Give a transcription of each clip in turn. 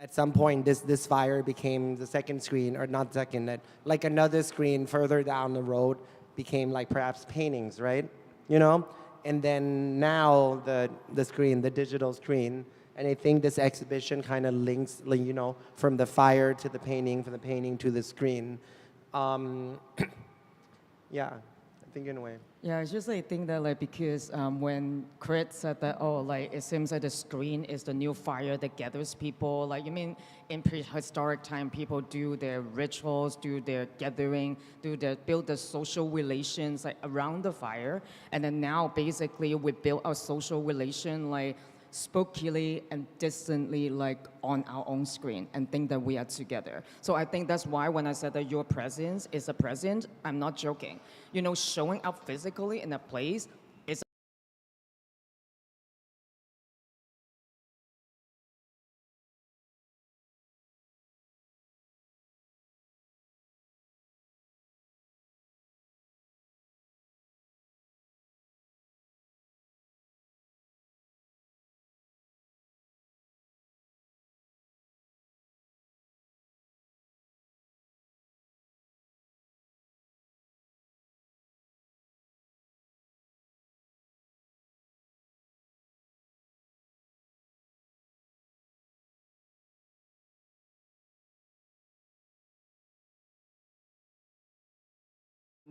at some point this fire became the second screen, or not second, like another screen further down the road became like perhaps paintings, right? You know, and then now the screen, the digital screen, and I think this exhibition kind of links, like, you know, from the fire to the painting, from the painting to the screen. Yeah, I think in a way. Yeah, I just like think that like because when Krit said that, oh, like it seems like the screen is the new fire that gathers people. Like, you mean in prehistoric time, people do their rituals, do their gathering, build the social relations like around the fire, and then now basically we build our social relation like spookily and distantly, like on our own screen, and think that we are together. So I think that's why when I said that your presence is a present, I'm not joking. You know, showing up physically in a place is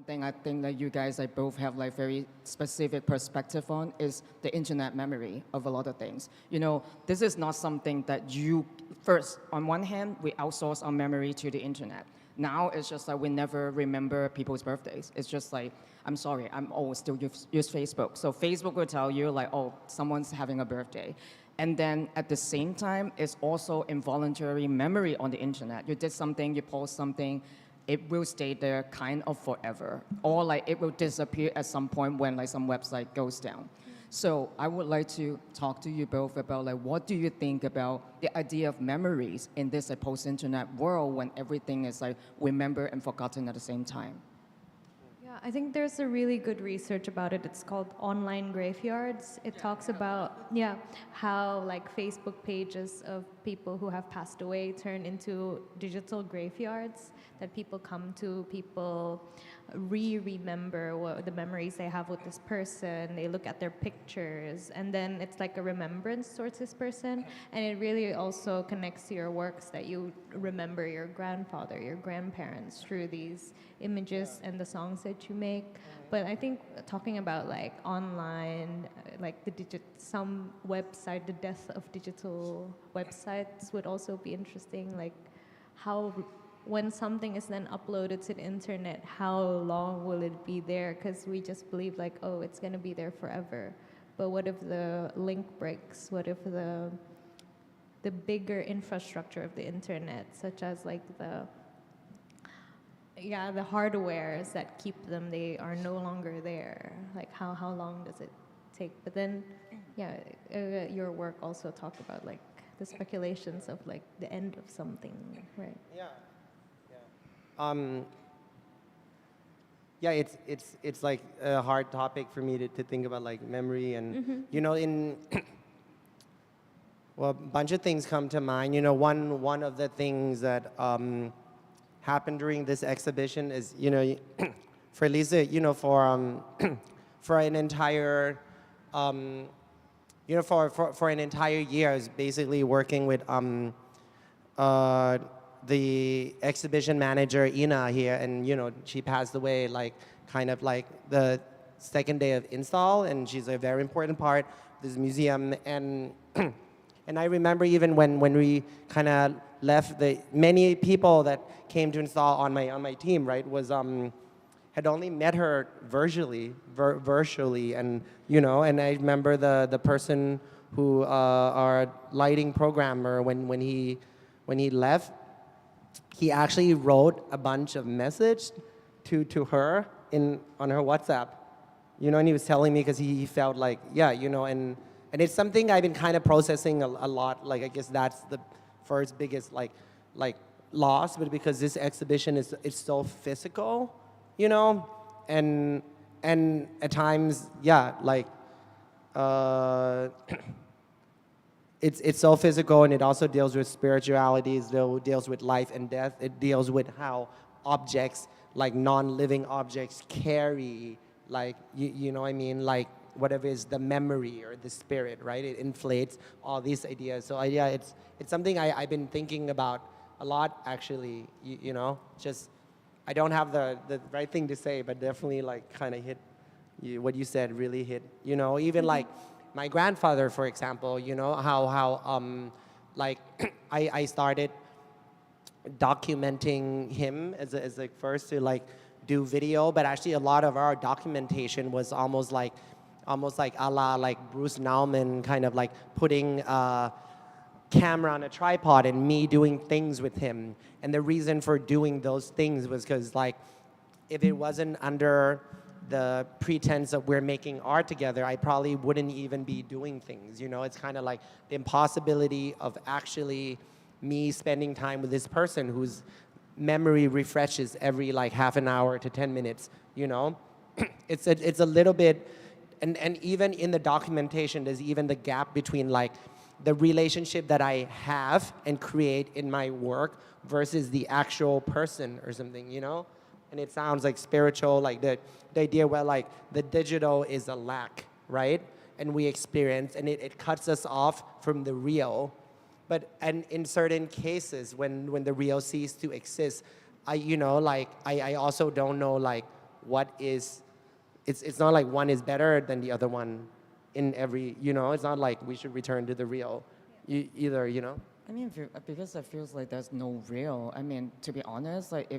thing I think that you guys like both have like very specific perspective on is the internet memory of a lot of things. You know, this is not something that you first, on one hand, we outsource our memory to the internet. Now it's just like we never remember people's birthdays. It's just like, I'm sorry, I'm always still use Facebook. So Facebook will tell you like, oh, someone's having a birthday. And then at the same time, it's also involuntary memory on the internet. You did something, you post something, it will stay there kind of forever, or like it will disappear at some point when like some website goes down. So I would like to talk to you both about like what do you think about the idea of memories in this like, post-internet world when everything is like remembered and forgotten at the same time? Yeah, I think there's a really good research about it. It's called online graveyards. It talks about, yeah, how like Facebook pages of people who have passed away turn into digital graveyards that people come to, people remember what the memories they have with this person. They look at their pictures, and then it's like a remembrance towards this person. And it really also connects to your works that you remember your grandfather, your grandparents through these images and the songs that you make. But I think talking about like online, like some website, the death of digital websites would also be interesting. Like how, when something is then uploaded to the internet, how long will it be there? Because we just believe like, oh, it's going to be there forever. But what if the link breaks? What if the bigger infrastructure of the internet, such as like the hardwares that keep them, they are no longer there. Like how long does it take? But then, your work also talked about like the speculations of like the end of something, right? Yeah, it's like a hard topic for me to think about like memory and you know well, a bunch of things come to mind. You know, one of the things that happened during this exhibition is, you know, for Lisa, you know, for an entire you know, for an entire year, I was basically working with the exhibition manager Ina here, and you know, she passed away like kind of like the second day of install, and she's a very important part of this museum. And and I remember even when we kind of left, the many people that came to install on my team, right, was had only met her virtually, and you know, and I remember the person who our lighting programmer, when he left, he actually wrote a bunch of messages to her on her WhatsApp, you know, and he was telling me because he felt like, yeah, you know, and it's something I've been kind of processing a lot. Like I guess that's the first biggest like loss, but because this exhibition is so physical, you know, and at times, yeah, like it's so physical, and it also deals with spirituality. It deals with life and death. It deals with how objects, like non-living objects, carry, like, you know what I mean, like whatever is the memory or the spirit, right? It inflates all these ideas. So yeah, it's something I've been thinking about a lot, actually. You know, just I don't have the right thing to say, but definitely like kind of hit what you said, really hit. You know, even like my grandfather, for example, you know, how like I started documenting him as a first to like do video, but actually a lot of our documentation was almost like a la like Bruce Nauman, kind of like putting a camera on a tripod and me doing things with him. And the reason for doing those things was because like if it wasn't under the pretense of we're making art together, I probably wouldn't even be doing things. You know, it's kind of like the impossibility of actually me spending time with this person whose memory refreshes every like half an hour to 10 minutes, you know? It's a little bit, and even in the documentation, there's even the gap between like the relationship that I have and create in my work versus the actual person or something, you know? And it sounds like spiritual, like the idea where like the digital is a lack, right? And we experience, and it cuts us off from the real. But and in certain cases, when the real cease to exist, you know, like I also don't know like what is, it's not like one is better than the other one in every, you know, it's not like we should return to the real either, you know? I mean, because it feels like there's no real. I mean, to be honest, like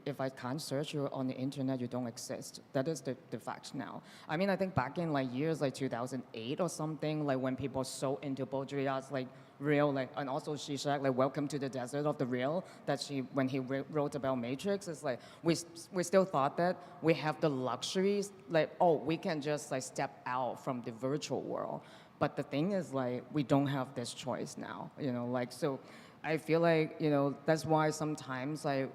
if I can't search you on the internet, you don't exist. That is the fact now. I mean, I think back in like years like 2008 or something, like when people were so into Baudrillard's like real, like, and also Zizek, like Welcome to the Desert of the Real, that when he wrote about Matrix, it's like we still thought that we have the luxuries, like, oh, we can just like step out from the virtual world. But the thing is, like, we don't have this choice now, you know, like, so I feel like, you know, that's why sometimes, like,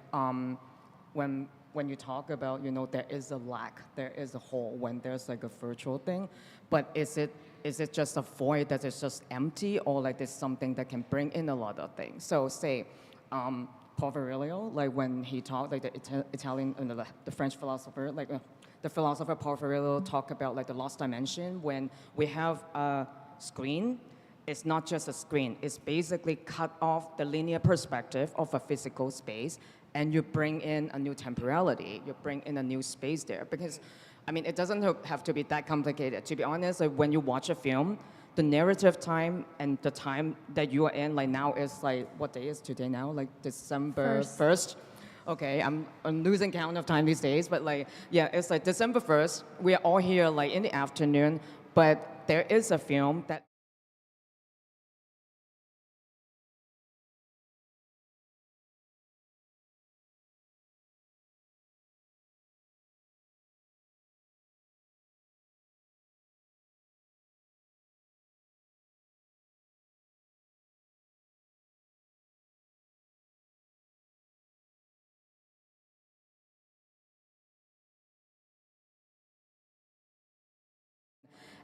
when you talk about, you know, there is a lack, there is a hole when there's like a virtual thing, but is it just a void that is just empty, or like there's something that can bring in a lot of things? So say, Porfirio, like when he talked, like the Italian, the French philosopher, like, the philosopher Porfirio talk about like the lost dimension. When we have a screen, it's not just a screen. It's basically cut off the linear perspective of a physical space, and you bring in a new temporality. You bring in a new space there. Because, I mean, it doesn't have to be that complicated. To be honest, like when you watch a film, the narrative time and the time that you are in, like now is like, what day is today now? Like December 1st. Okay, I'm losing count of time these days, but like, yeah, it's like December 1st. We are all here like in the afternoon, but there is a film that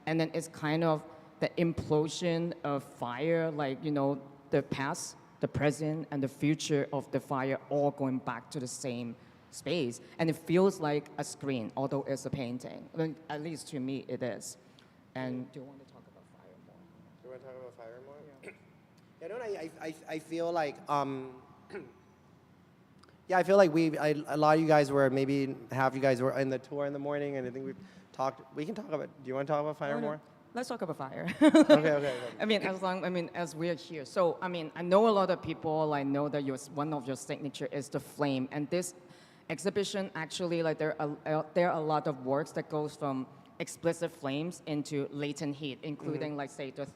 and then it's kind of the implosion of fire, like, you know, the past, the present, and the future of the fire all going back to the same space. And it feels like a screen, although it's a painting. I mean, at least to me, it is. And do you want to talk about fire more? Do you want to talk about fire more? Yeah, I feel like, yeah, I feel like a lot of you guys were, maybe half you guys were in the tour in the morning, and I think we can talk about, do you want to talk about fire more? Let's talk about fire. Okay. I mean, as we're here. So, I mean, I know a lot of people, I know that one of your signature is the flame. And this exhibition, actually, like there are a lot of works that goes from explicit flames into latent heat, including, like, say, the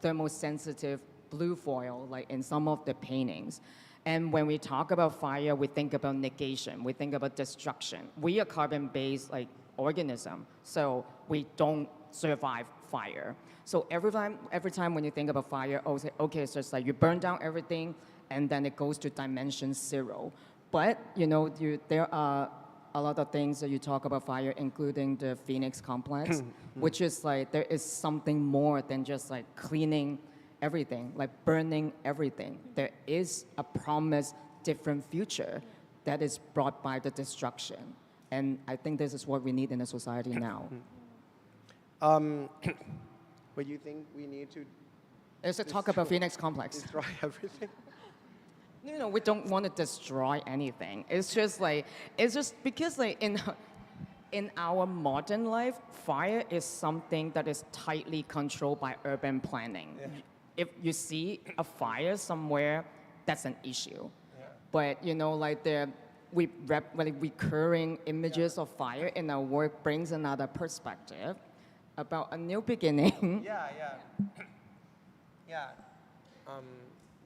thermosensitive blue foil, like in some of the paintings. And when we talk about fire, we think about negation, we think about destruction. We are carbon-based, like, organism, so we don't survive fire. So every time when you think about fire, okay, it's just like you burn down everything, and then it goes to dimension 0. But, you know, there are a lot of things that you talk about fire, including the Phoenix complex, which is like there is something more than just like cleaning everything, like burning everything. There is a promised different future that is brought by the destruction. And I think this is what we need in a society now. But you think we need to It's a talk about Phoenix Complex. destroy everything? No, we don't want to destroy anything. It's just because like in our modern life, fire is something that is tightly controlled by urban planning. Yeah. If you see a fire somewhere, that's an issue. Yeah. But like recurring images of fire in our work brings another perspective about a new beginning. Yeah. Do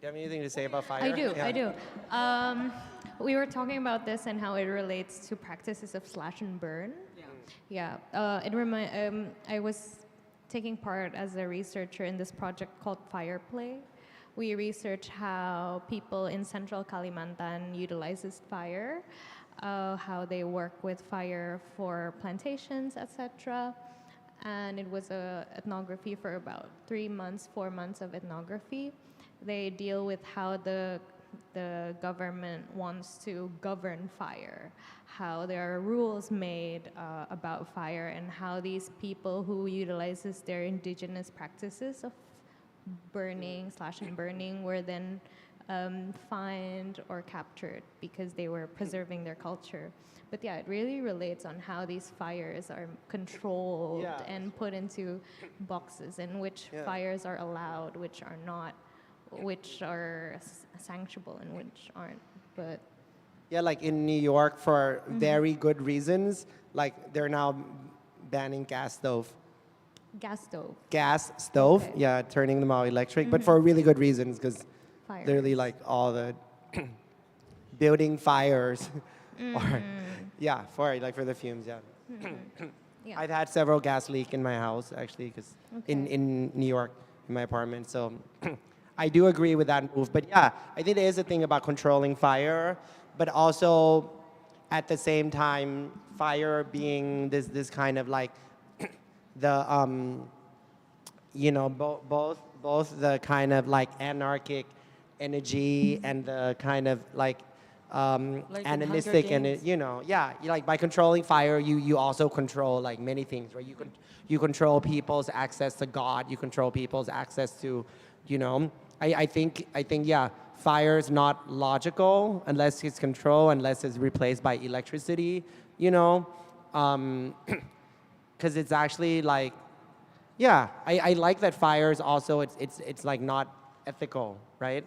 you have anything to say about fire? I do. We were talking about this and how it relates to practices of slash and burn. Yeah. I was taking part as a researcher in this project called Fire Play. We research how people in central Kalimantan utilizes fire, how they work with fire for plantations, etc. And it was a ethnography for about 3 months, 4 months of ethnography. They deal with how the government wants to govern fire, how there are rules made about fire, and how these people who utilizes their indigenous practices of burning, slash and burning, were then fined or captured because they were preserving their culture. But yeah, it really relates on how these fires are controlled and put into boxes, and which fires are allowed, which are not, which are sanctionable and which aren't. But Yeah, like in New York, for very good reasons, like they're now banning gas stove. Gas stove, Okay. yeah, turning them all electric, but for really good reasons, because fire. literally like all the building fires, or for the fumes, Yeah. I've had several gas leak in my house actually, because in New York, in my apartment, so I do agree with that move. But yeah, I think there is a thing about controlling fire, but also at the same time, fire being this kind of like the both the kind of like anarchic energy and the kind of like Like in animistic Hunger and Games? like by controlling fire you also control like many things, right? You control people's access to God, you control people's access to I think fire is not logical unless it's controlled, unless it's replaced by electricity, because it's actually like, I like that fire is also, it's like not ethical, right?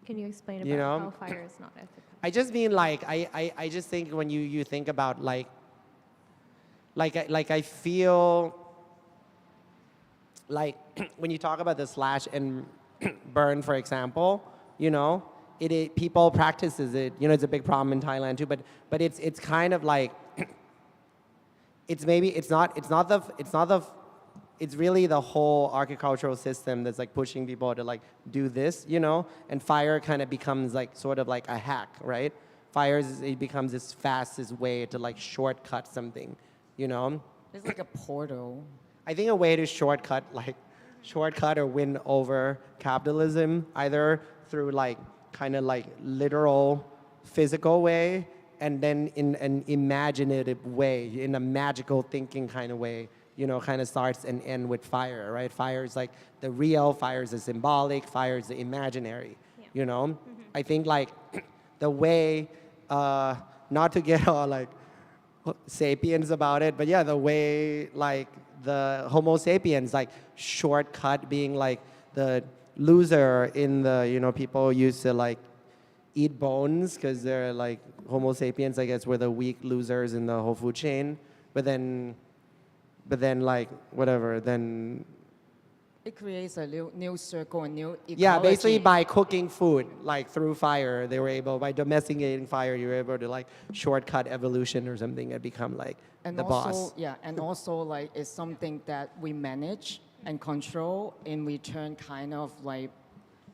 Can you explain about how fire is not ethical? I just mean like, I just think when you think about like I feel like when you talk about the slash and burn, for example, people practices it, it's a big problem in Thailand too, but it's kind of like, it's really the whole agricultural system that's like pushing people to like do this, and fire kind of becomes like sort of like a hack, right? It becomes this fastest way to like shortcut something, It's like a portal. I think a way to shortcut or win over capitalism, either through like kind of like literal physical way, and then in an imaginative way, in a magical thinking kind of way, kind of starts and ends with fire, right? Fire is like the real, fire is the symbolic, fire is the imaginary, I think like the way, not to get all like sapiens about it, but the way like the Homo sapiens, like shortcut being like the loser in the, people used to like eat bones because they're like Homo sapiens, I guess, were the weak losers in the whole food chain. But then like whatever, then It creates a new circle, a new ecology. yeah, basically by cooking food like through fire, they were able, by domesticating fire, you were able to like shortcut evolution or something and become like And the also, boss. yeah, and also like it's something that we manage and control, in return kind of like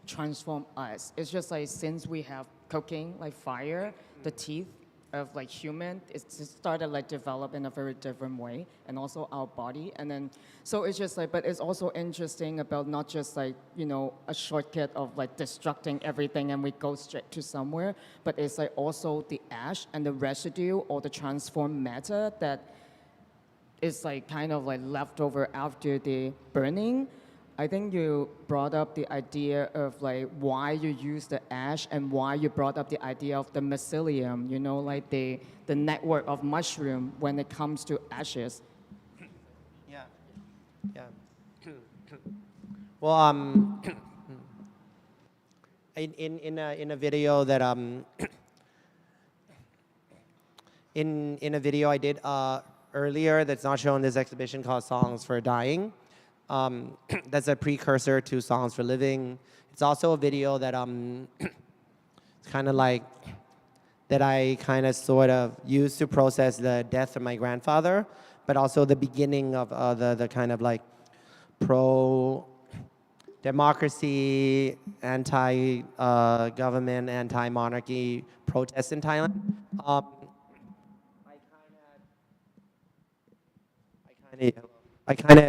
transform us. It's just like since we have cooking, like fire, the teeth of like human, it's just started like develop in a very different way, and also our body. And then, so it's just like, but it's also interesting about not just like, you know, a shortcut of like destructing everything and we go straight to somewhere, but it's like also the ash and the residue or the transformed matter that is like kind of like left over after the burning. I think you brought up the idea of like why you use the ash and why you brought up the idea of the mycelium, you know, like the network of mushroom when it comes to ashes. Yeah. Yeah. Well, in a video that in a video I did earlier that's not shown in this exhibition called Songs for Dying. That's a precursor to Songs for Living. It's also a video that it's kind of like that I kind of sort of used to process the death of my grandfather, but also the beginning of the kind of like pro-democracy, anti-government, anti-monarchy protests in Thailand. I kind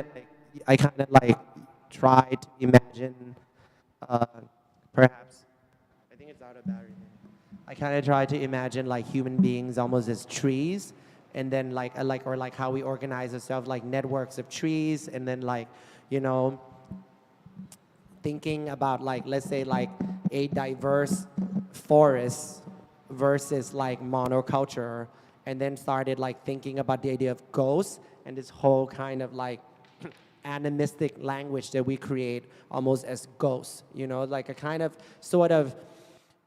of like try to imagine, perhaps, I think it's out of battery. I kind of try to imagine like human beings almost as trees, and then like how we organize ourselves like networks of trees, and then like, you know, thinking about like, let's say like a diverse forest versus like monoculture, and then started like thinking about the idea of ghosts and this whole kind of like animistic language that we create almost as ghosts, you know, like a kind of sort of,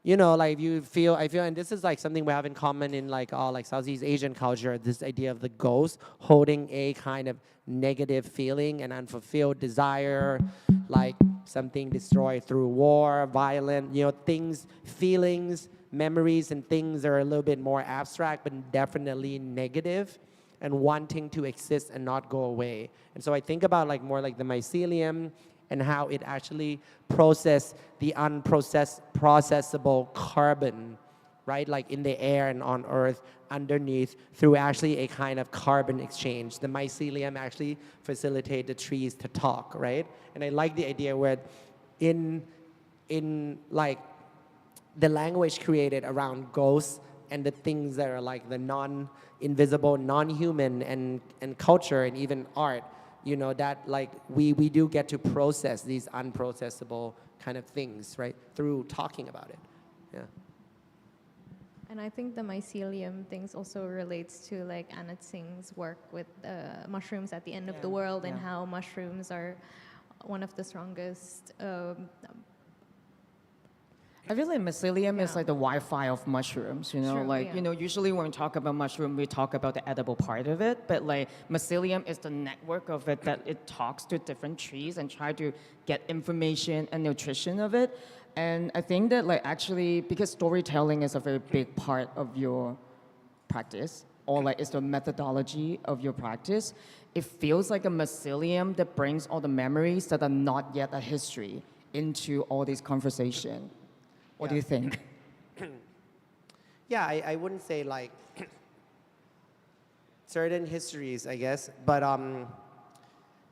you know, like I feel, and this is like something we have in common in like all like Southeast Asian culture, this idea of the ghost holding a kind of negative feeling and unfulfilled desire, like something destroyed through war, violent, you know, things, feelings, memories, and things that are a little bit more abstract, but definitely negative, and wanting to exist and not go away. And so I think about like more like the mycelium and how it actually process the processable carbon, right? Like in the air and on Earth underneath through actually a kind of carbon exchange. The mycelium actually facilitate the trees to talk, right? And I like the idea where in like the language created around ghosts and the things that are like the non-invisible, non-human and culture and even art, you know, that like we do get to process these unprocessable kind of things, right, through talking about it. Yeah. And I think the mycelium things also relates to like Anat Singh's work with mushrooms at the end of the world, and how mushrooms are one of the strongest I feel like mycelium is like the Wi-Fi of mushrooms, you know, True, like, you know, usually when we talk about mushroom, we talk about the edible part of it, but like mycelium is the network of it that it talks to different trees and try to get information and nutrition of it. And I think that like actually, because storytelling is a very big part of your practice, or like it's the methodology of your practice, it feels like a mycelium that brings all the memories that are not yet a history into all these conversation. What do you think? Yeah, I wouldn't say like certain histories, I guess, but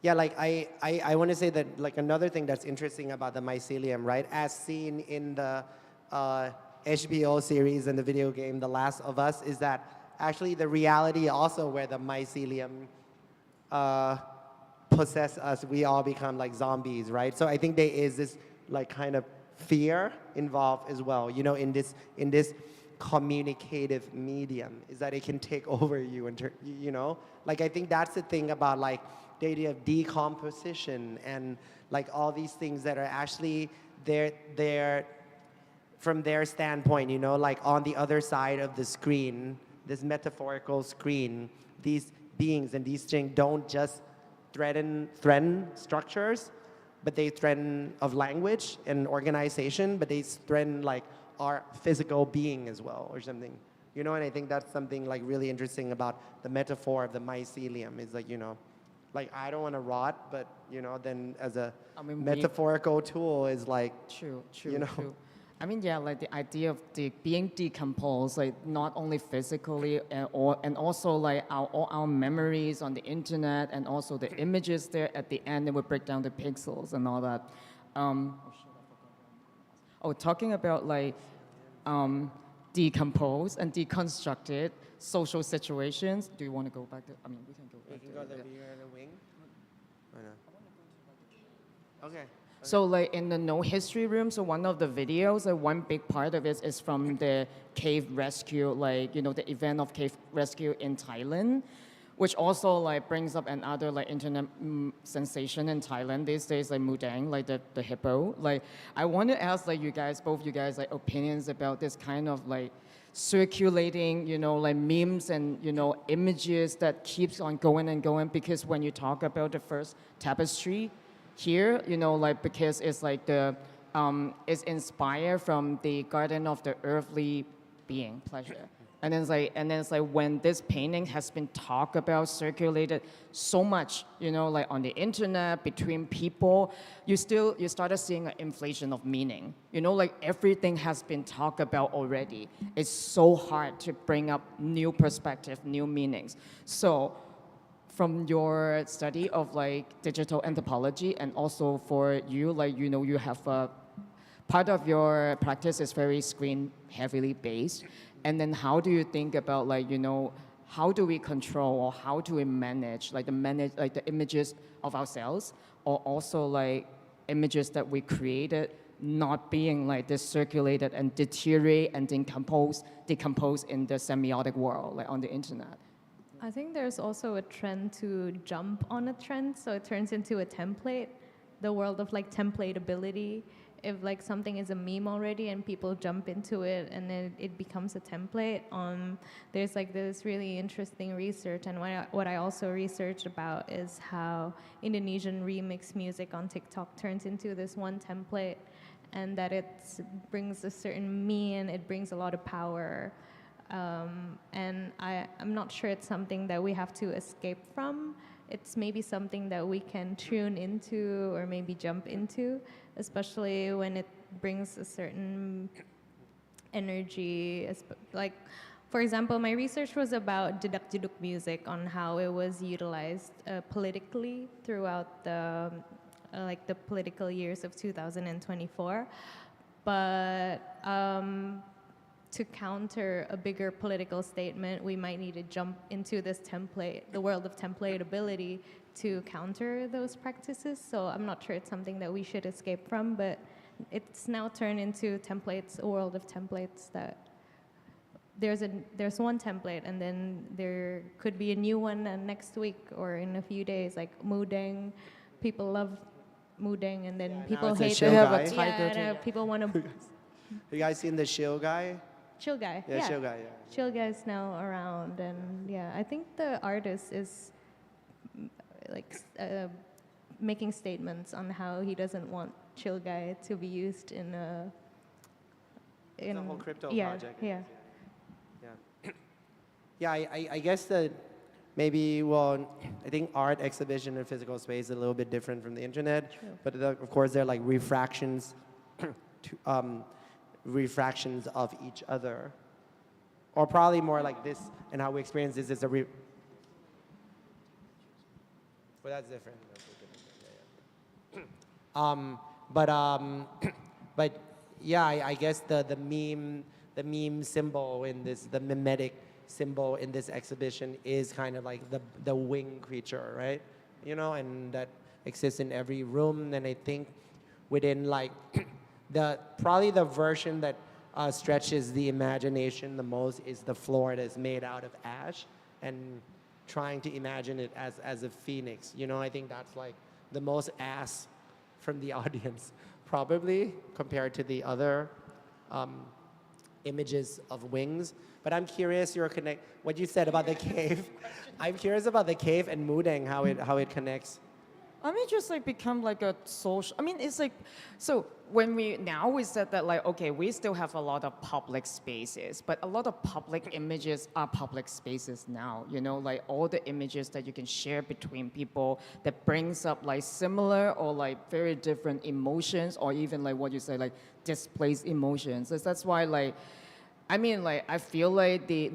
yeah, like I want to say that like another thing that's interesting about the mycelium, right, as seen in the HBO series and the video game The Last of Us, is that actually the reality also where the mycelium possess us, we all become like zombies, right? So I think there is this like kind of fear involved as well, you know, in this communicative medium, is that it can take over you and you know, like I think that's the thing about like the idea of decomposition and like all these things that are actually they're from their standpoint, you know, like on the other side of the screen, this metaphorical screen, these beings and these things don't just threaten structures, but they threaten of language and organization, but they threaten like our physical being as well or something. You know, and I think that's something like really interesting about the metaphor of the mycelium is like, you know, like I don't want to rot, but you know, then as a metaphorical tool is like, True, you know. true. I mean, yeah, like the idea of being decomposed, like not only physically and also like all our memories on the internet and also the images there at the end, it would break down the pixels and all that. Talking about like decompose and deconstructed social situations. Do you want to go back to? I mean, we can go back You to can go it. the rear and the wing. Or no? Okay. So like in the no history room, so one of the videos, one big part of it is from the cave rescue, like, you know, the event of cave rescue in Thailand, which also like brings up another like internet sensation in Thailand these days, like mengundang, like the hippo. Like I want to ask like you guys, both you guys, like opinions about this kind of like circulating, you know, like memes and, you know, images that keeps on going and going, because when you talk about the first tapestry here, you know, like because it's like the it's inspired from the garden of the earthly being, pleasure. And then it's like when this painting has been talked about, circulated so much, you know, like on the internet, between people, you started seeing an inflation of meaning. You know, like everything has been talked about already. It's so hard to bring up new perspective, new meanings. So from your study of like digital anthropology, and also for you, like, you know, you have a part of your practice is very screen heavily based. And then how do you think about like, you know, how do we control or how do we manage the images of ourselves, or also like images that we created not being like this circulated and deteriorate and decompose in the semiotic world, like on the internet? I think there's also a trend to jump on a trend, so it turns into a template, the world of like templateability. If like something is a meme already and people jump into it and then it becomes a template, there's like this really interesting research, and what I also researched about is how Indonesian remix music on TikTok turns into this one template, and that it brings a certain mean, it brings a lot of power. And I'm not sure it's something that we have to escape from. It's maybe something that we can tune into or maybe jump into, especially when it brings a certain energy. Like, for example, my research was about jedak-jeduk music, on how it was utilized politically throughout the political years of 2024. But to counter a bigger political statement, we might need to jump into this template, the world of templateability, to counter those practices. So I'm not sure it's something that we should escape from, but it's now turned into templates, a world of templates, that there's one template and then there could be a new one next week or in a few days, like mengundang. People love mengundang, and then people hate chill it. guy. Yeah, people want to. You guys seen the chill guy? Chill guy. Yeah, chill guy, yeah. Chill guy's now around, and yeah, I think the artist is like making statements on how he doesn't want chill guy to be used in a. It's a whole crypto yeah, project. Yeah. Yeah. Yeah, I guess that maybe, well, I think art exhibition in physical space is a little bit different from the internet. True. But of course, they're like refractions. Refractions of each other, or probably more like this, and how we experience this is a well, that's different. But yeah, I guess the meme symbol in this, the mimetic symbol in this exhibition is kind of like the wing creature, right? You know, and that exists in every room, and I think within like probably the version that stretches the imagination the most is the floor that's made out of ash, and trying to imagine it as a phoenix. You know, I think that's like the most ass from the audience, probably, compared to the other images of wings. But I'm curious what you said about the cave. I'm curious about the cave and mengundang, how it connects. I mean, just like become like a social. I mean, it's like, so when we said that like, okay, we still have a lot of public spaces, but a lot of public images are public spaces now. You know, like all the images that you can share between people that brings up like similar or like very different emotions, or even like what you say, like displaced emotions. So that's why like. I mean, like, I feel like we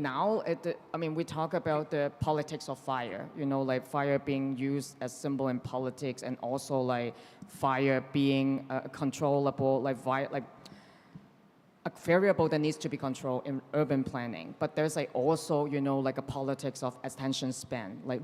talk about the politics of fire, you know, like fire being used as symbol in politics, and also like fire being controllable, like a variable that needs to be controlled in urban planning. But there's like also, you know, like a politics of attention span. Like,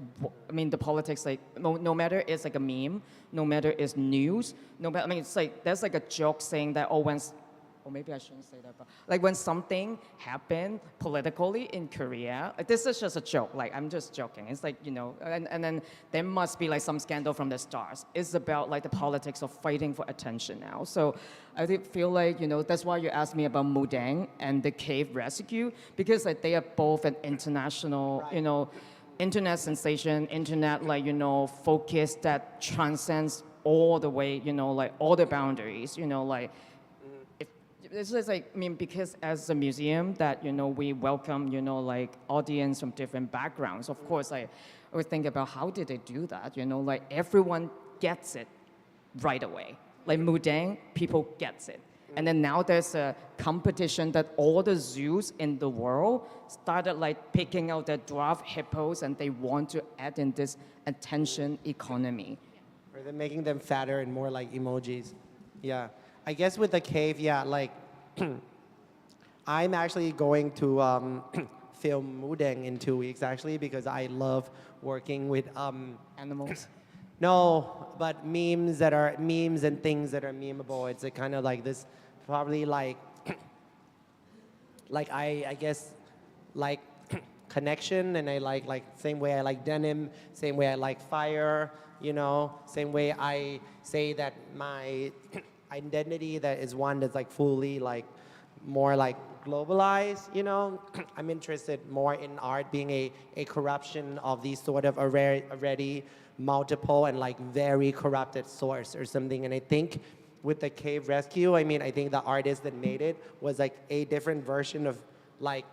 the politics, like, no matter it's like a meme, no matter it's news, no matter, it's like, there's like a joke saying that, or maybe I shouldn't say that, but like when something happened politically in Korea, like, this is just a joke, like I'm just joking. It's like, you know, and then there must be like some scandal from the stars. It's about like the politics of fighting for attention now. So I feel like, you know, that's why you asked me about Mengundang and the cave rescue, because like they are both an international, you know, internet sensation, internet, like, you know, focus that transcends all the way, you know, like all the boundaries, you know, like, it's just like, because as a museum that, you know, we welcome, you know, like audience from different backgrounds. Of course, I would think about how did they do that? You know, like everyone gets it right away. Like Mengundang, people gets it. And then now there's a competition that all the zoos in the world started like picking out their dwarf hippos, and they want to add in this attention economy. Or they're making them fatter and more like emojis. Yeah. I guess with the cave, yeah, like, I'm actually going to film Mengundang in 2 weeks, actually, because I love working with Animals? no, but memes and things that are memeable. It's a kind of like this, probably like, like I guess, like connection, and I like same way I like denim, same way I like fire, you know, same way I say that my identity that is one that's like fully like more like globalized, you know. I'm interested more in art being a corruption of these sort of already multiple and like very corrupted source or something. And I think with the cave rescue, I think the artist that made it was like a different version of like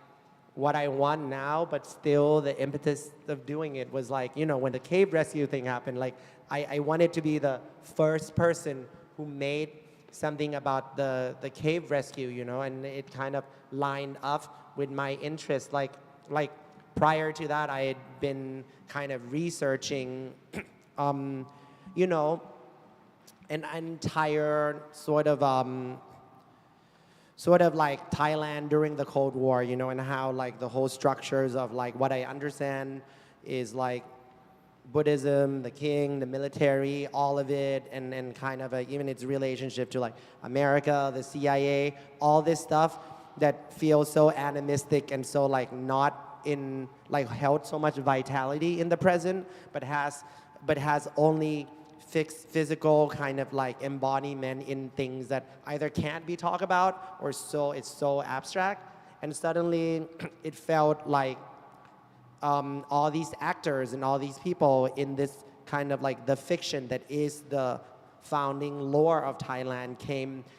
what I want now, but still the impetus of doing it was like, you know, when the cave rescue thing happened, like I wanted to be the first person who made something about the cave rescue, you know, and it kind of lined up with my interest. Like prior to that, I had been kind of researching, you know, an entire sort of like Thailand during the Cold War, you know, and how like the whole structures of like what I understand is like Buddhism, the king, the military, all of it, and kind of even its relationship to like America, the CIA, all this stuff that feels so animistic and so like not in like held so much vitality in the present, but has only fixed physical kind of like embodiment in things that either can't be talked about or it's so abstract. And suddenly it felt like all these actors and all these people in this kind of like the fiction that is the founding lore of Thailand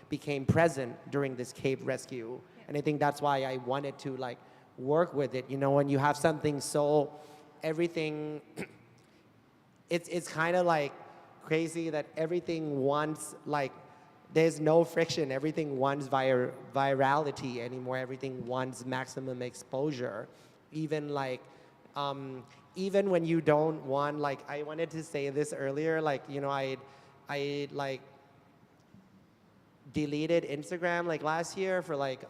became present during this cave rescue. And I think that's why I wanted to like work with it. You know, when you have something so everything, it's kind of like crazy that everything wants like, there's no friction. Everything wants virality anymore. Everything wants maximum exposure. Even like, even when you don't want, like, I wanted to say this earlier, like, you know, I like deleted Instagram like last year for like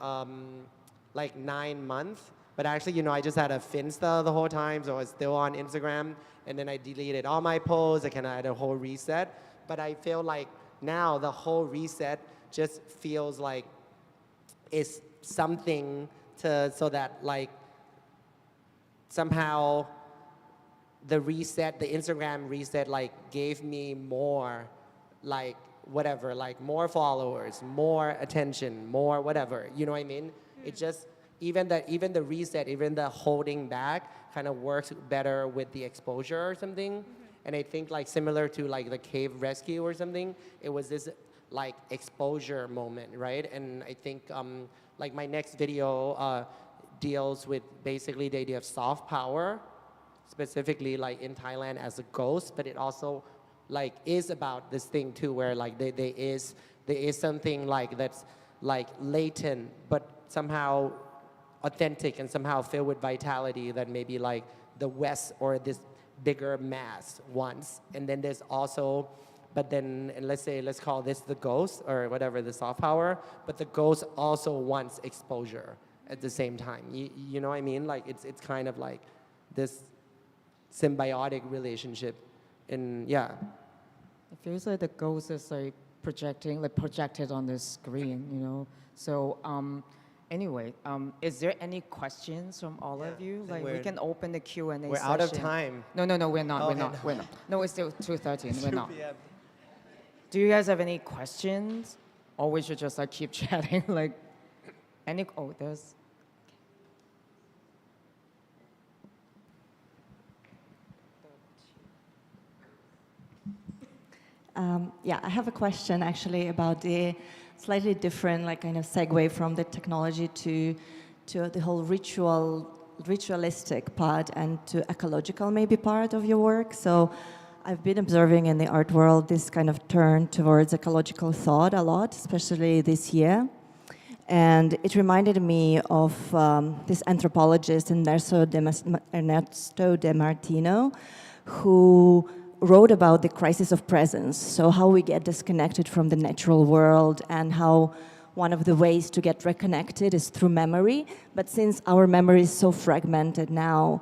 9 months. But actually, you know, I just had a Finsta the whole time, so I was still on Instagram. And then I deleted all my posts. I kind of had a whole reset. But I feel like now the whole reset just feels like it's something so that like somehow the Instagram reset like gave me more like whatever, like more followers, more attention, more whatever, you know what I mean? It just, even the reset, even the holding back kind of works better with the exposure or something. And I think like similar to like the cave rescue or something, it was this like exposure moment, right? And I think like my next video deals with basically the idea of soft power, specifically like in Thailand as a ghost, but it also like is about this thing too, where like there is something like that's like latent, but somehow authentic and somehow filled with vitality that maybe like the West or this bigger mass wants. And then there's also, but then, and let's call this the ghost or whatever, the soft power, but the ghost also wants exposure at the same time. You know what I mean? Like it's kind of like this symbiotic relationship. And yeah. It feels like the ghost is like projected on the screen, you know. So anyway, is there any questions from all of you? Like we can open the Q&A session. We're out of time. No, we're not. Oh, we're okay. not. We're not. No, it's still 2:13. We're not. 2 p.m. Do you guys have any questions, or we should just like keep chatting? Like, any? Oh, there's. Yeah, I have a question actually about the slightly different, like kind of segue from the technology to the whole ritualistic part and to ecological maybe part of your work. So I've been observing in the art world this kind of turn towards ecological thought a lot, especially this year. And it reminded me of this anthropologist Ernesto de Martino, who wrote about the crisis of presence, so how we get disconnected from the natural world and how one of the ways to get reconnected is through memory. But since our memory is so fragmented now,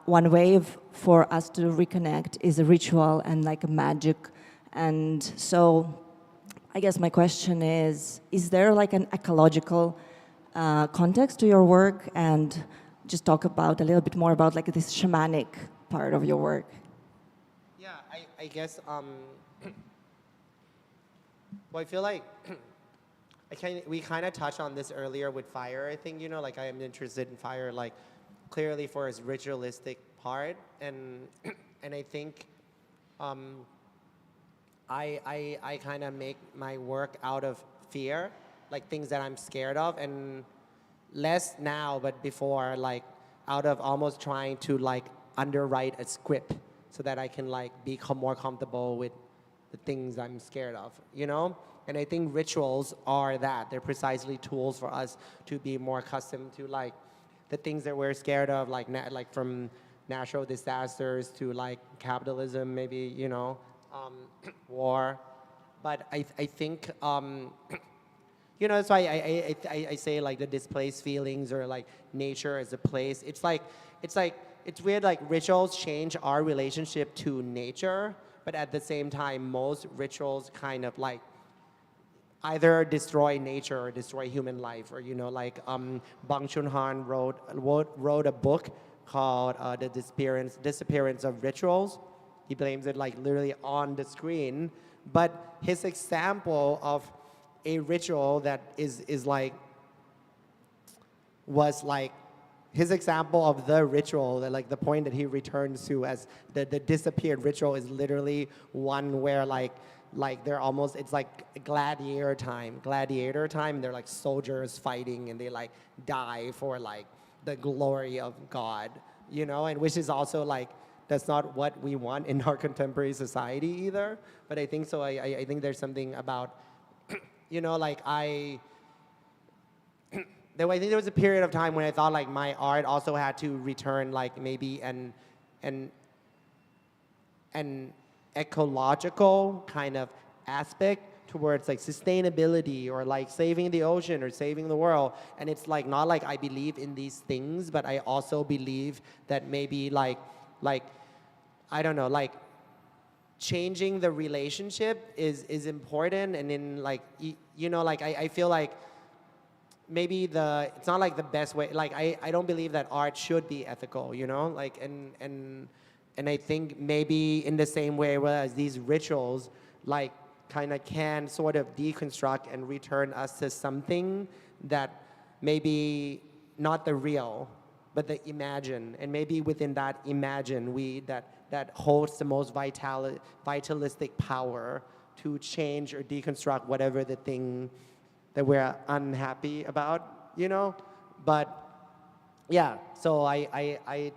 one way for us to reconnect is a ritual and like a magic. And so I guess my question is there like an ecological context to your work? And just talk about a little bit more about like this shamanic part of your work. Yeah, I guess, well, I feel like we kind of touched on this earlier with fire. I think, you know, like I am interested in fire, like clearly for its ritualistic part. And I think I kind of make my work out of fear, like things that I'm scared of, and less now, but before, like out of almost trying to like underwrite a script so that I can like be more comfortable with the things I'm scared of, you know? And I think rituals are that. They're precisely tools for us to be more accustomed to like the things that we're scared of, like from natural disasters to like capitalism, maybe, you know, war. But I think, you know, that's why I say like the displaced feelings or like nature as a place. It's weird, like rituals change our relationship to nature, but at the same time, most rituals kind of like either destroy nature or destroy human life, or, you know, like Bang Chun-han wrote a book called The Disappearance of Rituals. He blames it like literally on the screen, but his example of a ritual that was like his example of the ritual, that like the point that he returns to as the disappeared ritual is literally one where like they're almost, it's like gladiator time. They're like soldiers fighting and they like die for like the glory of God, you know, and which is also like, that's not what we want in our contemporary society either. But I think so, I think there's something about, you know, like I think there was a period of time when I thought like my art also had to return like maybe an ecological kind of aspect towards like sustainability or like saving the ocean or saving the world. And it's like not like I believe in these things, but I also believe that maybe like I don't know, like changing the relationship is important. And in like, you know, like I feel like maybe it's not like the best way, like I don't believe that art should be ethical, you know, like and I think maybe in the same way, whereas these rituals like kind of can sort of deconstruct and return us to something that maybe not the real, but the imagine. And maybe within that imagine, that that holds the most vitalistic power to change or deconstruct whatever the thing that we're unhappy about, you know? But yeah, so I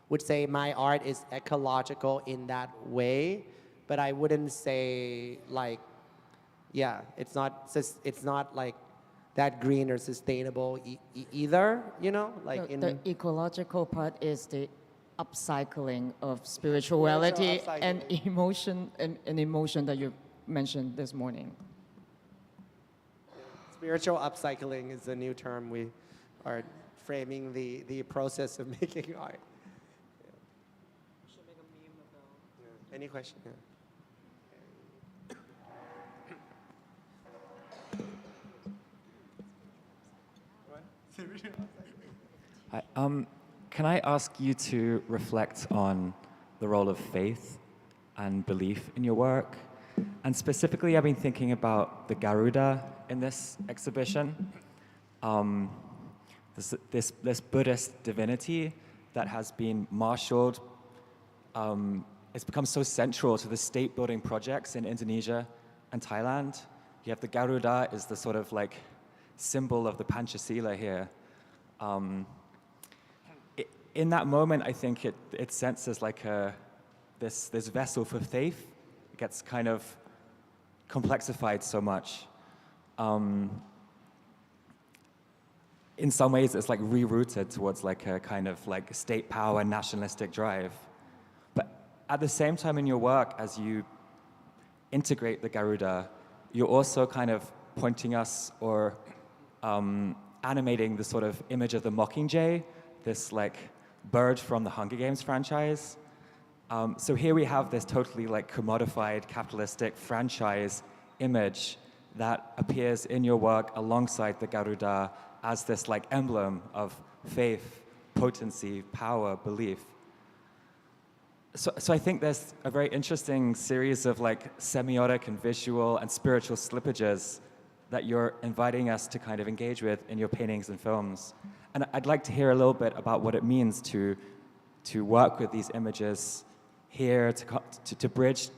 would say my art is ecological in that way, but I wouldn't say like, yeah, it's not like that green or sustainable either, you know? Like The ecological part is the upcycling of spirituality and emotion and emotion that you mentioned this morning. Spiritual upcycling is a new term we are framing the process of making art. Yeah. Should make a meme about. Yeah. Any question? Yeah. Hi, can I ask you to reflect on the role of faith and belief in your work? And specifically, I've been thinking about the Garuda in this exhibition. This Buddhist divinity that has been marshaled. It's become so central to the state-building projects in Indonesia and Thailand. You have the Garuda is the sort of like symbol of the Panchasila here. In that moment, I think it senses like this vessel for faith. It gets kind of complexified so much. In some ways, it's like rerouted towards like a kind of like state power, nationalistic drive. But at the same time in your work, as you integrate the Garuda, you're also kind of pointing us or animating the sort of image of the mockingjay, this like bird from the Hunger Games franchise. So here we have this totally like commodified capitalistic franchise image that appears in your work alongside the Garuda as this like emblem of faith, potency, power, belief. So I think there's a very interesting series of like semiotic and visual and spiritual slippages that you're inviting us to kind of engage with in your paintings and films. And I'd like to hear a little bit about what it means to work with these images here, to bridge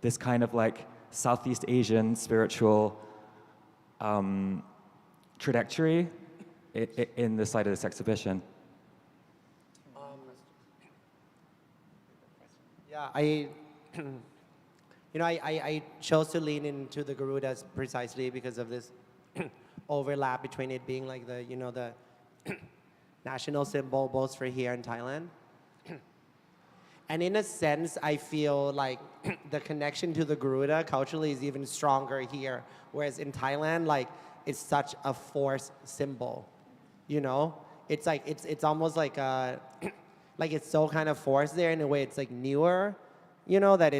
this kind of like Southeast Asian spiritual trajectory in the site of this exhibition. Yeah, I chose to lean into the Garudas precisely because of this overlap between it being like the national symbol both for here in Thailand. And in a sense, I feel like the connection to the Garuda culturally is even stronger here, whereas in Thailand, like it's such a force symbol, you know? It's like it's almost like like it's so kind of forced there in a way. It's like newer, you know, that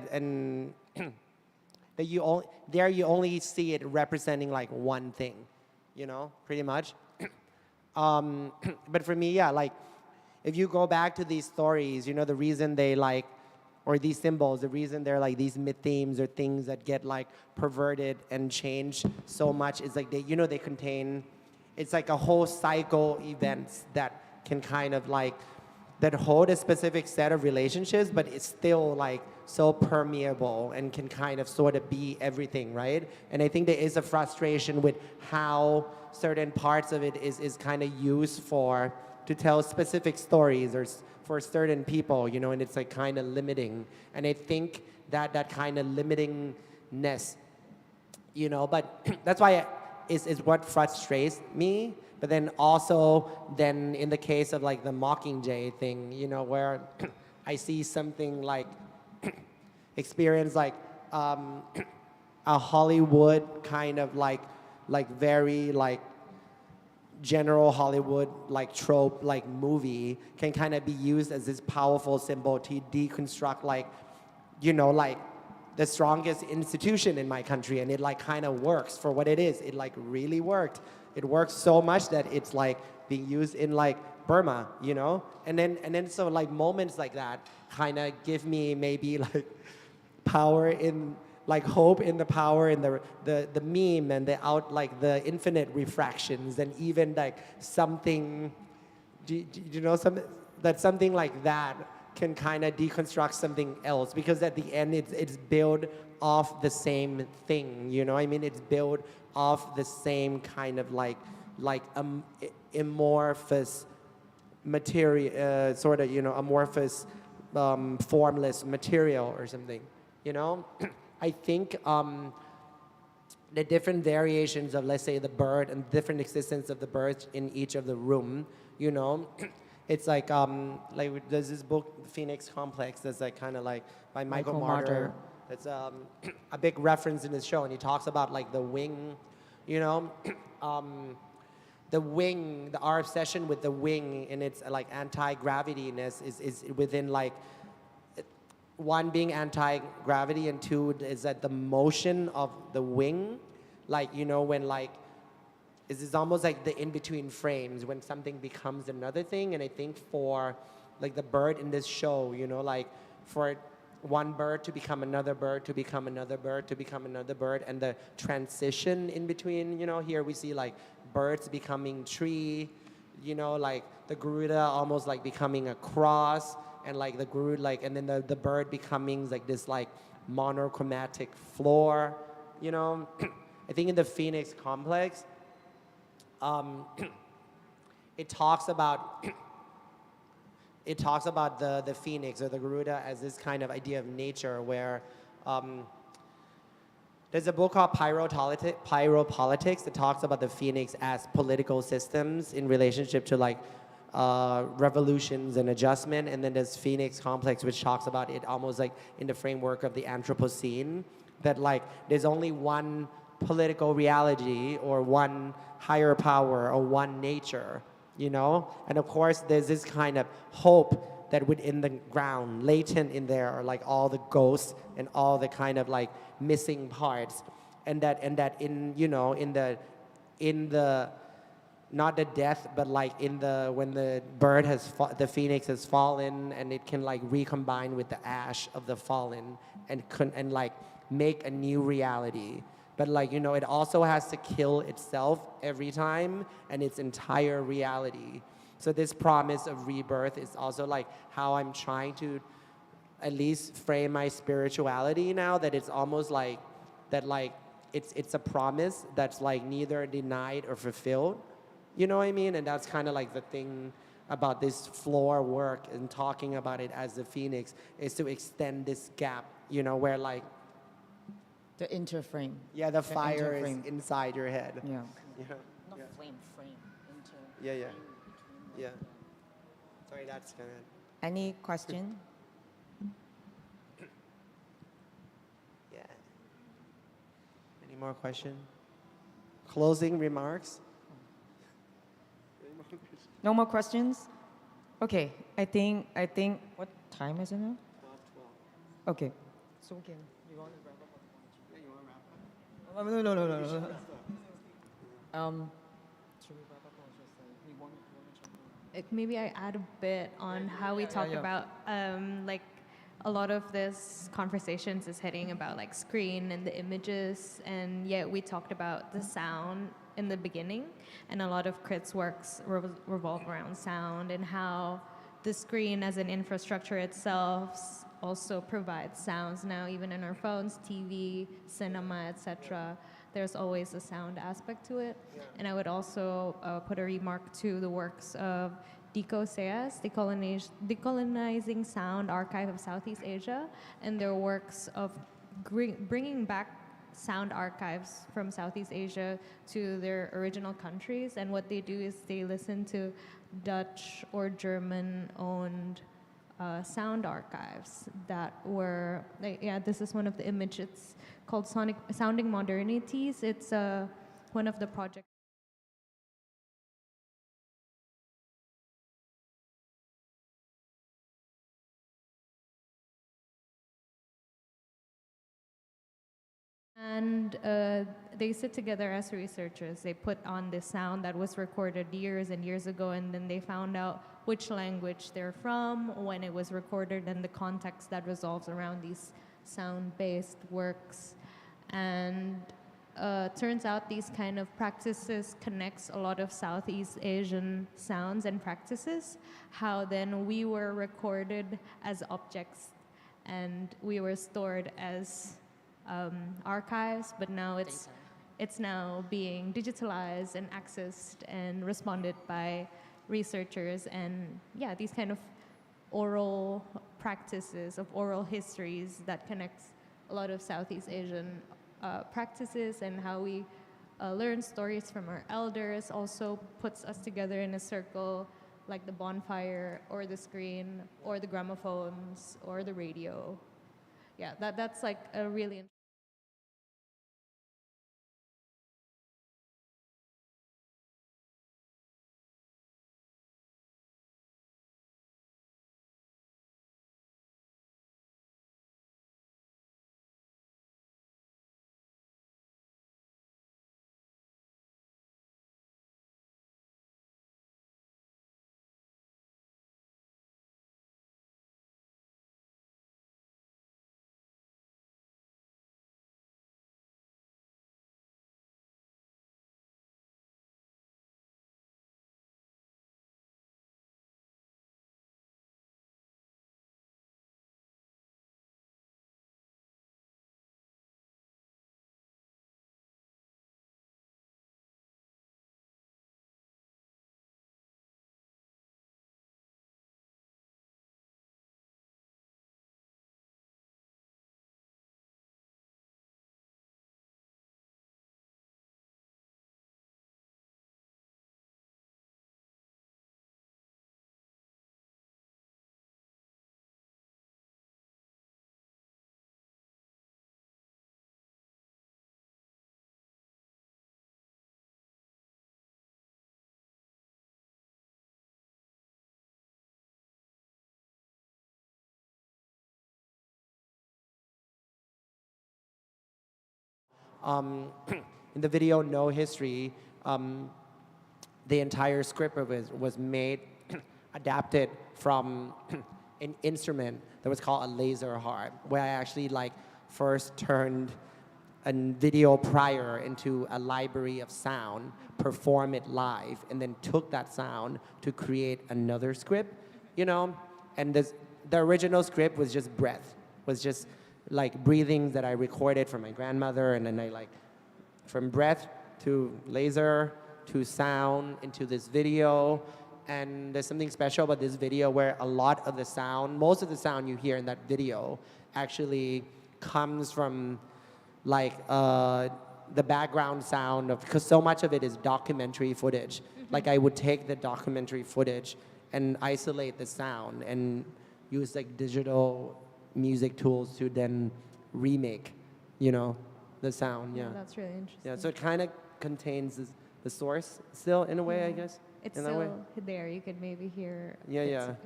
that you only see it representing like one thing, you know, pretty much. But for me, yeah, like if you go back to these stories, you know, the reason they like, or these symbols, the reason they're like these myth themes or things that get like perverted and changed so much is like they contain, it's like a whole cycle events that can kind of like, that hold a specific set of relationships, but it's still like so permeable and can kind of sort of be everything, right? And I think there is a frustration with how certain parts of it is kind of used to tell specific stories or for certain people, you know, and it's like kind of limiting. And I think that kind of limitingness, you know, but that's why is what frustrates me. But then also, then in the case of like the Mockingjay thing, you know, where I see something like, experience like a Hollywood kind of like very like general Hollywood like trope like movie can kind of be used as this powerful symbol to deconstruct like, you know, like the strongest institution in my country, and it like kind of works for what it is. It like really worked. It works so much that it's like being used in like Burma, you know? And then so like moments like that kind of give me maybe like power in, like hope in the power in the meme and like the infinite refractions, and even like something, you know, something like that can kind of deconstruct something else, because at the end it's built off the same thing, you know what I mean? It's built off the same kind of like amorphous material, sort of, you know, amorphous, formless material or something, you know? I think the different variations of, let's say, the bird and different existence of the birds in each of the room, you know? It's like there's this book, The Phoenix Complex, that's like kind of like by Michael Marder. It's a big reference in his show, and he talks about like the wing, you know? The wing, our obsession with the wing and its like anti-gravityness is within like, one being anti-gravity, and two is that the motion of the wing, like, you know, when like, it's almost like the in-between frames when something becomes another thing. And I think for like the bird in this show, you know, like for one bird to become another bird, to become another bird, to become another bird, and the transition in between, you know, here we see like birds becoming tree, you know, like the Garuda almost like becoming a cross, and like the Garuda, like, and then the bird becoming like this like monochromatic floor, you know. I think in the Phoenix Complex, it talks about the phoenix or the Garuda as this kind of idea of nature, where there's a book called Pyropolitics that talks about the phoenix as political systems in relationship to like revolutions and adjustment. And then there's Phoenix Complex, which talks about it almost like in the framework of the Anthropocene, that like there's only one political reality or one higher power or one nature, you know? And of course, there's this kind of hope that within the ground, latent in there, are like all the ghosts and all the kind of like missing parts. And that in, you know, in the not the death, but like in the, when the bird has, the phoenix has fallen, and it can like recombine with the ash of the fallen and like make a new reality. But like, you know, it also has to kill itself every time and its entire reality. So this promise of rebirth is also like how I'm trying to at least frame my spirituality now, that it's almost like that, like it's a promise that's like neither denied or fulfilled. You know what I mean? And that's kind of like the thing about this floor work and talking about it as the phoenix, is to extend this gap, you know, where like, The interframe. yeah, the fire is interframe. inside your head. Yeah. Yeah. Not Yeah. frame. Yeah, yeah. Yeah. Sorry, that's kind of. Any question? Yeah. Any more questions? Closing remarks? No more questions? Okay, I think, what time is it now? 12. Okay. So we can, you want to wrap up? No. Should we wrap up or just we want to Maybe I add a bit on how we talk about like a lot of this conversations is hitting about like screen and the images, and yet we talked about the sound in the beginning, and a lot of Krit's works revolve around sound and how the screen as an infrastructure itself also provides sounds now, even in our phones, TV, cinema, etc. There's always a sound aspect to it. Yeah. And I would also put a remark to the works of Dico Seas, Decolonizing Sound Archive of Southeast Asia, and their works of bringing back sound archives from Southeast Asia to their original countries. And what they do is they listen to Dutch or German-owned sound archives that were, like, yeah, this is one of the images. It's called Sounding Modernities. It's one of the projects. And they sit together as researchers. They put on this sound that was recorded years and years ago, and then they found out which language they're from, when it was recorded, and the context that resolves around these sound-based works. And turns out these kind of practices connects a lot of Southeast Asian sounds and practices, how then we were recorded as objects and we were stored as archives, but now it's now being digitalized and accessed and responded by researchers. And yeah, these kind of oral practices of oral histories that connects a lot of Southeast Asian practices and how we learn stories from our elders also puts us together in a circle, like the bonfire or the screen or the gramophones or the radio. Yeah, that's like a really In the video No History, the entire script was made, adapted from an instrument that was called a laser harp, where I actually like first turned a video prior into a library of sound, perform it live, and then took that sound to create another script, you know? And the original script was just breath, was just like breathing that I recorded from my grandmother, and then I like, from breath to laser to sound into this video. And there's something special about this video where a lot of the sound, most of the sound you hear in that video actually comes from like the background sound of, because so much of it is documentary footage. Like I would take the documentary footage and isolate the sound and use like digital music tools to then remake, you know, the sound. Yeah, that's really interesting. yeah. So it kind of contains the source still in a way, I guess. It's in that still way. there. You could maybe hear. Yeah, bits yeah, of it.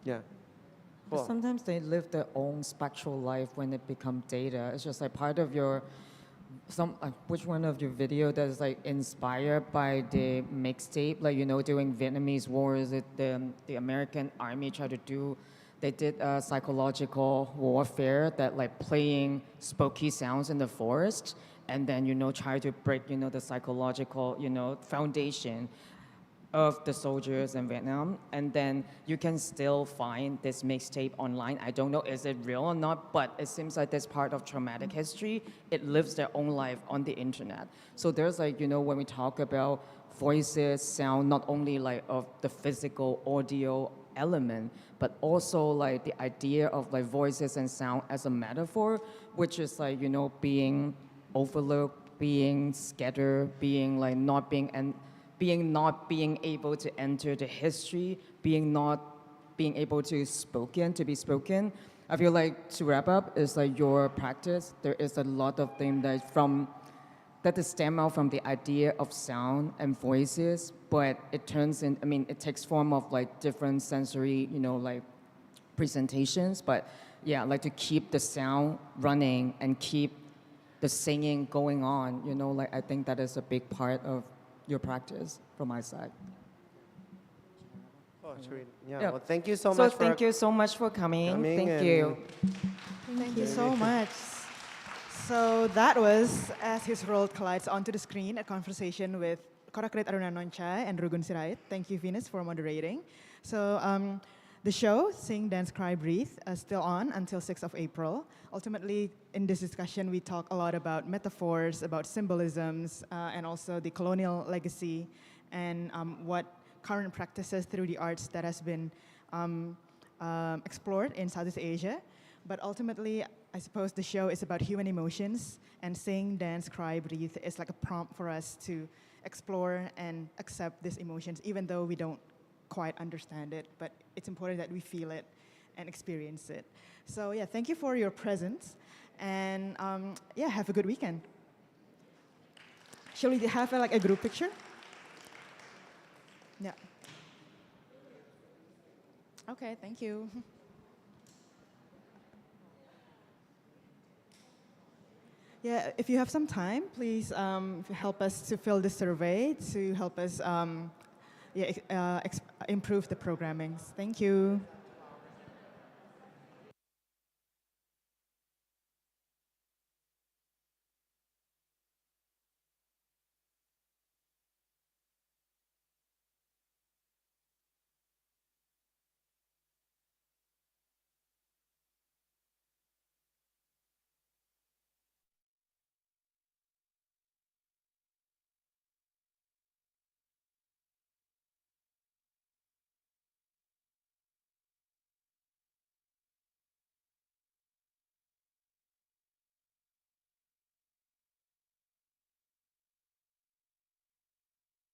yeah. But Cool. sometimes they live their own spectral life when it become data. It's just like part of your, which one of your video that is like inspired by the mixtape, like, you know, during Vietnamese wars, the American army tried to do, they did psychological warfare that like playing spooky sounds in the forest and then, you know, try to break, you know, the psychological, you know, foundation of the soldiers in Vietnam. And then you can still find this mixtape online. I don't know, is it real or not, but it seems like this part of traumatic history, it lives their own life on the internet. So there's like, you know, when we talk about voices, sound, not only like of the physical audio element, but also like the idea of like voices and sound as a metaphor, which is like, you know, being overlooked, being scattered, being like not being able to enter the history, not being able to be spoken. I feel like to wrap up is like your practice. There is a lot of things that stem out from the idea of sound and voices, but it turns in, I mean, it takes form of like different sensory, you know, like presentations. But yeah, like to keep the sound running and keep the singing going on, you know, like I think that is a big part of your practice from my side. Oh, sweet. Yeah. Yeah. Well, thank you so So much. thank you so much for coming. coming Thank and- you. Thank you so much. So that was As His World Collides Onto the Screen, a conversation with Korakrit Arunanondchai and Rugun Sirait. Thank you, Venus, for moderating. So the show, Sing, Dance, Cry, Breathe, is still on until 6th of April. Ultimately, in this discussion, we talk a lot about metaphors, about symbolisms, and also the colonial legacy, and what current practices through the arts that has been explored in Southeast Asia. But ultimately, I suppose the show is about human emotions, and Sing, Dance, Cry, Breathe is like a prompt for us to explore and accept these emotions, even though we don't quite understand it, but it's important that we feel it and experience it. So yeah, thank you for your presence, and yeah, have a good weekend. Shall we have like a group picture? Yeah. Okay, thank you. Yeah, if you have some time, please help us to fill the survey to help us improve the programming. Thank you.